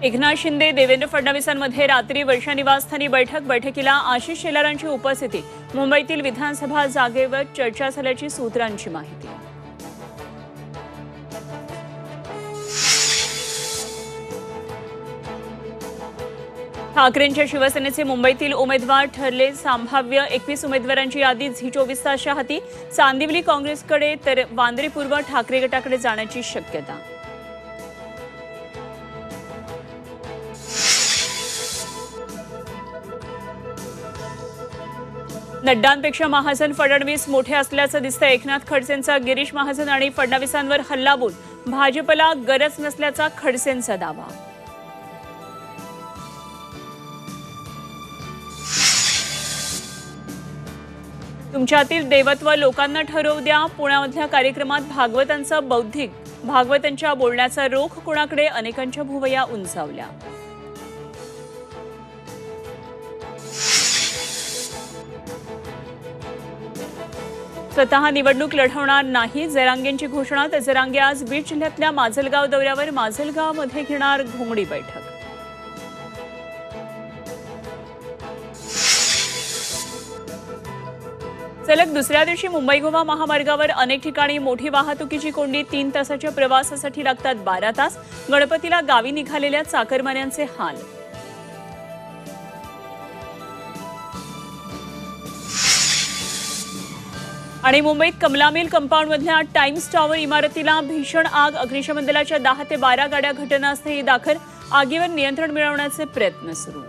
एकनाथ शिंदे देवेंद्र फडणवीसांमध्ये रात्री वर्षा निवासस्थानी बैठकीला आशिष शेलारांची उपस्थिती। मुंबईतील विधानसभा जागेवर चर्चा झाल्याची सूत्रांची माहिती। ठाकरेंच्या शिवसेनेचे मुंबईतील उमेदवार ठरले। संभाव्य 21 उमेदवारांची यादी झी24 तासच्या हाती। चांदिवली काँग्रेसकडे तर वांद्रे पूर्व ठाकरे गटाकडे जाण्याची शक्यता। नड्डांपेक्षा महाजन फडणवीस मोठे असल्याचं दिसतं। एकनाथ खडसेंचा गिरीश महाजन आणि फडणवीसांवर हल्लाबोल। भाजपला गरज नसल्याचा खडसेंचा दावा। तुमच्यातील देवत्व लोकांना ठरवू द्या। पुण्यामधल्या कार्यक्रमात भागवतांचं बौद्धिक। भागवतांच्या बोलण्याचा रोख कुणाकडे? अनेकांच्या भुवया उंचावल्या। स्वतः निवडणूक लढवणार नाही, जरांगेंची घोषणा। तर जरांगे आज बीड जिल्ह्यातल्या माजलगाव दौऱ्यावर। माजलगावमध्ये घेणार घोंगडी बैठक। सलग दुसऱ्या दिवशी मुंबई गोवा महामार्गावर अनेक ठिकाणी मोठी वाहतुकीची कोंडी। 3 तासाच्या प्रवासासाठी लागतात 12 तास। गणपतीला गावी निघालेल्या चाकरमान्यांचे हाल। आणि मुंबईत कमला मिल कंपाऊंडमधल्या टाइम्स टॉवर इमारतीला भीषण आग। अग्निशमन दलाच्या 10 ते 12 गाड्या घटनास्थळी दाखल। आगीवर नियंत्रण मिळवण्याचे प्रयत्न सुरू।